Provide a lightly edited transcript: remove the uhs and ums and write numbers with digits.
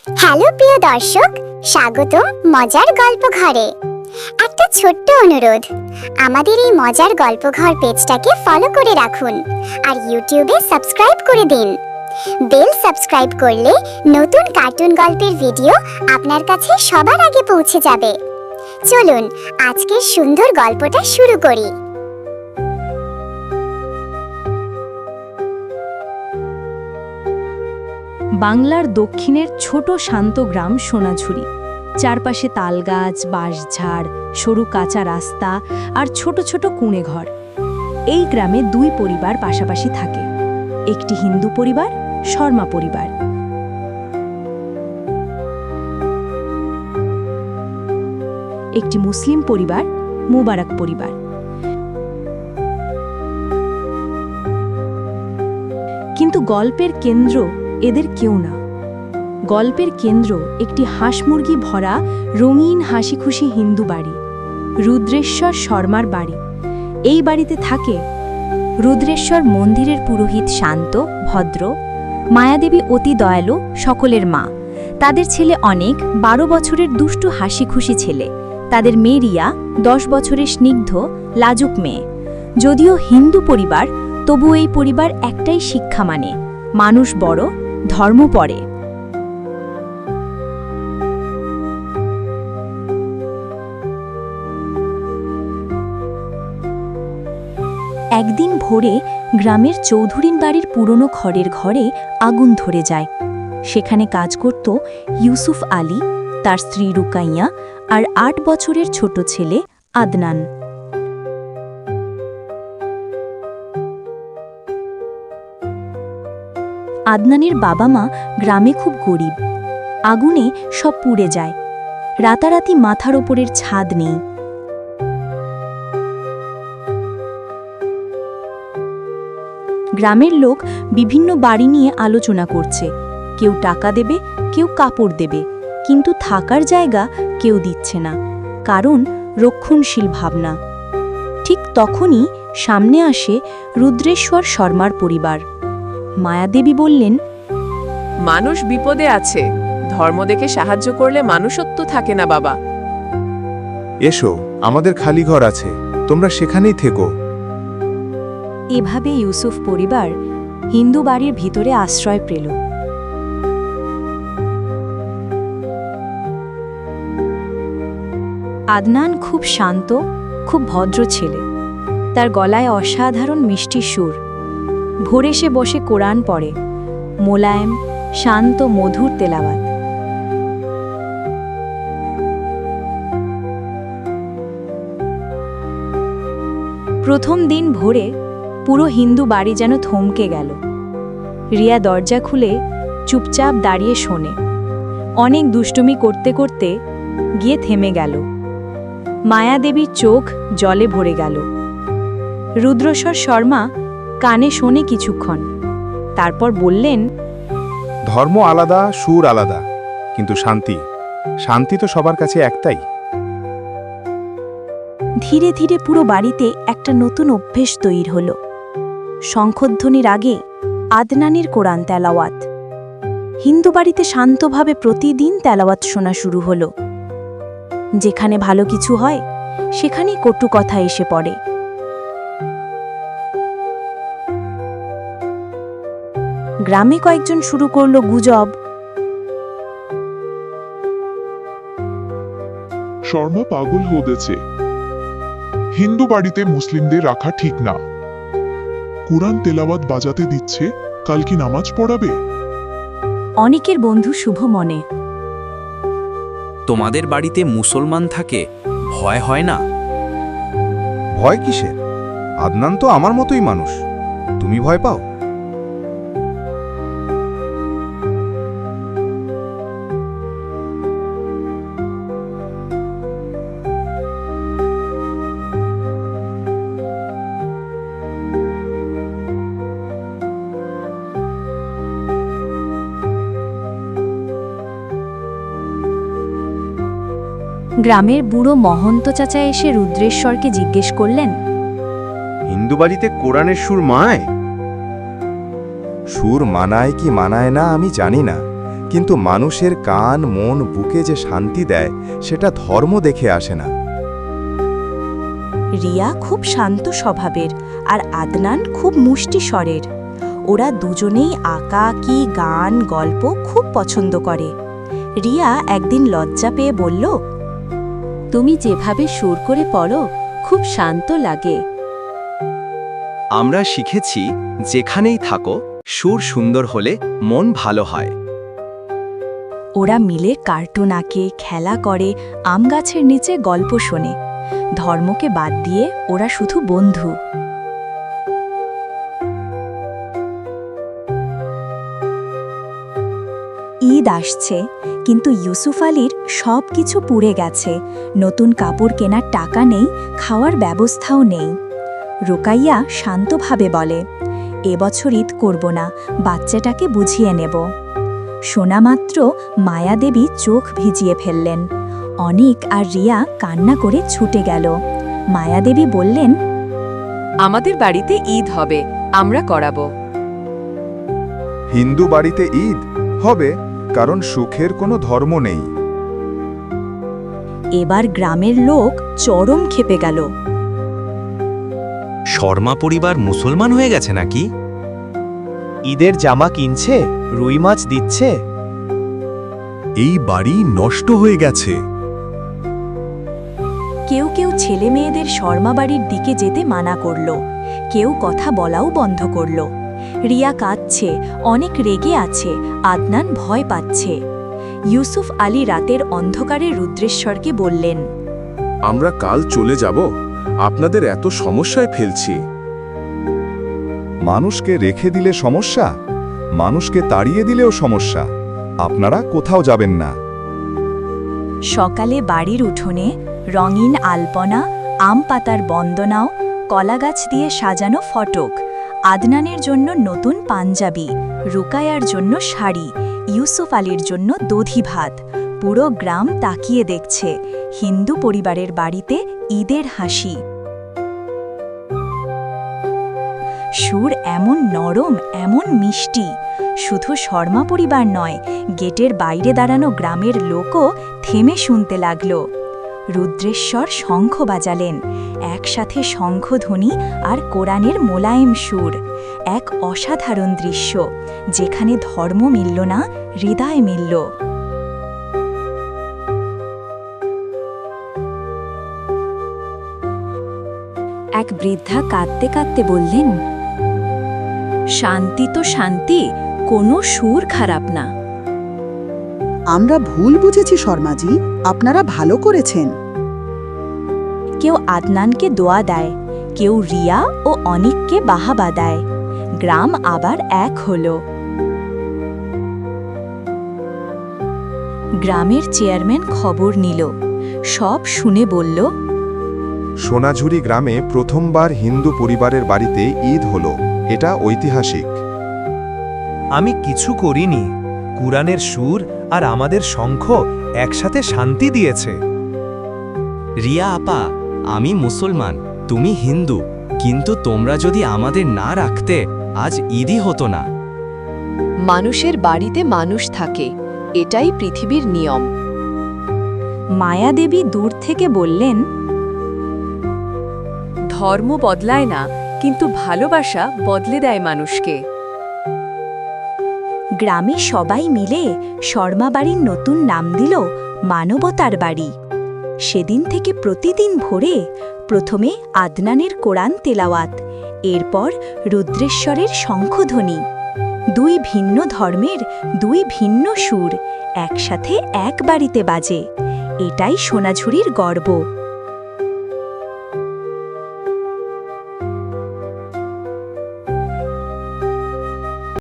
Hello প্রিয় দর্শক, স্বাগত মজার গল্প ঘরে। একটা ছোট্ট অনুরোধ, আমাদের এই মজার গল্প ঘর পেজটাকে ফলো করে রাখুন আর ইউটিউবে সাবস্ক্রাইব করে দিন। বেল সাবস্ক্রাইব করলে নতুন কার্টুন গল্পের ভিডিও আপনার কাছে সবার আগে পৌঁছে যাবে। চলুন আজকের সুন্দর গল্পটা শুরু করি। বাংলার দক্ষিণের ছোট শান্ত গ্রাম সোনাঝুরি। চারপাশে তালগাছ, বাঁশঝাড়, সরু কাঁচা রাস্তা আর ছোট ছোট কুঁড়ে ঘর। এই গ্রামে দুই পরিবার পাশাপাশি থাকে, একটি হিন্দু পরিবার, শর্মা পরিবার। একটি মুসলিম পরিবার, মুবারক পরিবার। কিন্তু গল্পের কেন্দ্র এদের কেউ না। গল্পের কেন্দ্র একটি হাঁস মুরগি ভরা রঙিন হাসিখুশি হিন্দু বাড়ি, রুদ্রেশ্বর শর্মার বাড়ি। এই বাড়িতে থাকে রুদ্রেশ্বর মন্দিরের পুরোহিত শান্ত, ভদ্র, মায়াদেবী অতি দয়ালু, সকলের মা। তাদের ছেলে অনেক, 12 বছরের দুষ্টু হাসিখুশি ছেলে। তাদের মেয়ে রিয়া, 10 বছরের স্নিগ্ধ, লাজুক মেয়ে। যদিও হিন্দু পরিবার, তবু এই পরিবার একটাই শিক্ষা মানে, মানুষ বড়, ধর্ম পড়ে। একদিন ভোরে গ্রামের চৌধুরীন বাড়ির পুরনো খড়ের ঘরে আগুন ধরে যায়। সেখানে কাজ করত ইউসুফ আলী, তার স্ত্রী রুকাইয়া আর 8 বছরের ছোট ছেলে আদনান। আদনানের বাবা মা গ্রামে খুব গরিব। আগুনে সব পুড়ে যায়। রাতারাতি মাথার ওপরের ছাদ নেই। গ্রামের লোক বিভিন্ন বাড়ি নিয়ে আলোচনা করছে। কেউ টাকা দেবে, কেউ কাপড় দেবে, কিন্তু থাকার জায়গা কেউ দিচ্ছে না, কারণ রক্ষণশীল ভাবনা। ঠিক তখনই সামনে আসে রুদ্রেশ্বর শর্মার পরিবার। মায়াদেবী বললেন, মানুষ বিপদে আছে, ধর্ম দেখে সাহায্য করলে মানুষত্ব থাকে না বাবা। এসো, আমাদের খালি ঘর আছে, তোমরা সেখানেই থেকো। এভাবে ইউসুফ পরিবার হিন্দু বাড়ির ভিতরে আশ্রয় পেল। আদনান খুব শান্ত, খুব ভদ্র ছেলে। তার গলায় অসাধারণ মিষ্টি সুর। ভোরে সে বসে কোরআন পড়ে, মোলায়েম, শান্ত, মধুর তেলাওয়াত। প্রথম দিন ভোরে পুরো হিন্দু বাড়ি যেন থমকে গেল। রিয়া দরজা খুলে চুপচাপ দাঁড়িয়ে শোনে। অনেক দুষ্টুমি করতে করতে গিয়ে থেমে গেল। মায়াদেবীর চোখ জলে ভরে গেল। রুদ্রেশ্বর শর্মা কানে শোনে কিছুক্ষণ, তারপর বললেন, ধর্ম আলাদা, সুর আলাদা, কিন্তু শান্তি, শান্তি তো সবার কাছে একটাই। ধীরে ধীরে পুরো বাড়িতে একটা নতুন অভ্যেস তৈরি হল। শঙ্খধ্বনির আগে আদনানের কোরআন তেলাওয়াত। হিন্দু বাড়িতে শান্তভাবে প্রতিদিন তেলাওয়াত শোনা শুরু হল। যেখানে ভালো কিছু হয় সেখানেই কটু কথা এসে পড়ে। গ্রামে কয়েকজন শুরু করল গুজব। শর্মা পাগল হয়েছে, হিন্দু বাড়িতে মুসলিমদের রাখা ঠিক না। কোরআন তেলাওয়াত বাজাতে দিচ্ছে, কাল কি নামাজ পড়াবে? অনেকের বন্ধু শুভ মনে, তোমাদের বাড়িতে মুসলমান থাকে, ভয় হয় না? ভয় কিসের? আদনান তো আমার মতোই মানুষ, তুমি ভয় পাও? গ্রামের বুড়ো মহন্ত চাচা এসে রুদ্রেশ্বরকে জিজ্ঞেস করলেন, হিন্দু বাড়িতে কোরআনের সুর মানায়? সুর মানায় কি মানায় না আমি জানি না, কিন্তু মানুষের কান মন বুকে যে শান্তি দেয় সেটা ধর্ম দেখে আসে না। রিয়া খুব শান্ত স্বভাবের আর আদনান খুব মুষ্টি স্বরের। ওরা দুজনেই আঁকাআঁকি গান গল্প খুব পছন্দ করে। রিয়া একদিন লজ্জা পেয়ে বলল, তুমি যেভাবে সুর করে পড়ো খুব শান্ত লাগে। আমরা শিখেছি যেখানেই থাকো সুর সুন্দর হলে মন ভালো হয়। ওরা মিলে কার্টুন আঁকে, খেলা করে, আম গাছের নিচে গল্প শোনে। ধর্মকে বাদ দিয়ে ওরা শুধু বন্ধু। ঈদ আসছে, কিন্তু ইউসুফ আলীর সব কিছু পুড়ে গেছে। নতুন কাপড় কেনার টাকা নেই, খাওয়ার ব্যবস্থাও নেই। রুকাইয়া শান্তভাবে বলে, এবছর ঈদ করব না, বাচ্চাটাকে বুঝিয়ে নেব। শোনামাত্র মায়াদেবী চোখ ভিজিয়ে ফেললেন। অনিক আর রিয়া কান্না করে ছুটে গেল। মায়াদেবী বললেন, আমাদের বাড়িতে ঈদ হবে, আমরা করাবো। হিন্দু বাড়িতে ঈদ হবে, কারণ সুখের কোনো ধর্ম নেই। এবার গ্রামের লোক চরম ক্ষেপে গেল। শর্মা পরিবার মুসলমান হয়ে গেছে নাকি? ঈদের জামা কিনছে, রুই মাছ দিচ্ছে। এই বাড়ি নষ্ট হয়ে গেছে। কেউ কেউ ছেলে মেয়েদের শর্মাবাড়ির দিকে যেতে মানা করল, কেউ কথা বলাও বন্ধ করল। রিয়া কাঁদছে, অনেক রেগে আছে, আদনান ভয় পাচ্ছে। ইউসুফ আলী রাতের অন্ধকারে রুদ্রেশ্বরকে বললেন, আমরা কাল চলে যাব, আপনাদের এত সমস্যায় ফেলছি। মানুষকে রেখে দিলে সমস্যা, মানুষকে তাড়িয়ে দিলেও সমস্যা। আপনারা কোথাও যাবেন না। সকালে বাড়ির উঠোনে রঙিন আলপনা, আম পাতার বন্দনাও, কলাগাছ দিয়ে সাজানো ফটক, আদনানের জন্য নতুন পাঞ্জাবি, রুকায়ার জন্য শাড়ি, ইউসুফ আলীর জন্য দধি ভাত। পুরো গ্রাম তাকিয়ে দেখছে হিন্দু পরিবারের বাড়িতে ঈদের হাসি। সুর এমন নরম, এমন মিষ্টি। শুধু শর্মা পরিবার নয়, গেটের বাইরে দাঁড়ানো গ্রামের লোকও থেমে শুনতে লাগল। রুদ্রেশ্বর শঙ্খ বাজালেন, একসাথে শঙ্খধ্বনি আর কোরআনের মোলায়েম সুর। এক অসাধারণ দৃশ্য, যেখানে ধর্ম মিলল না, হৃদয় মিলল। এক বৃদ্ধা কাঁদতে কাঁদতে বললেন, শান্তি তো শান্তি, কোনো সুর খারাপ না। আমরা ভুল বুঝেছি শর্মাজি, আপনারা ভালো করেছেন। কেউ আদনানকে দোয়া দেয়, কেউ রিয়া ও অনিককে বাহাবা দেয়। গ্রাম আবার এক হল। গ্রামের চেয়ারম্যান খবর নিল, সব শুনে বলল, সোনাঝুরি গ্রামে প্রথমবার হিন্দু পরিবারের বাড়িতে ঈদ হলো, এটা ঐতিহাসিক। আমি কিছু করিনি, কুরআনের সুর আর আমাদের শঙ্খ একসাথে শান্তি দিয়েছে। রিয়া আপা, আমি মুসলমান, তুমি হিন্দু, কিন্তু তোমরা যদি আমাদের না রাখতে আজ ঈদই হতো না। মানুষের বাড়িতে মানুষ থাকে, এটাই পৃথিবীর নিয়ম। মায়াদেবী দূর থেকে বললেন, ধর্ম বদলায় না, কিন্তু ভালোবাসা বদলে দেয় মানুষকে। গ্রামে সবাই মিলে শর্মা বাড়ির নতুন নাম দিল মানবতার বাড়ি। সেদিন থেকে প্রতিদিন ভোরে প্রথমে আদনানের কোরআন তেলাওয়াত, এরপর রুদ্রেশ্বরের শঙ্খধ্বনি। দুই ভিন্ন ধর্মের দুই ভিন্ন সুর একসাথে এক বাড়িতে বাজে। এটাই সোনাঝুরির গর্ব।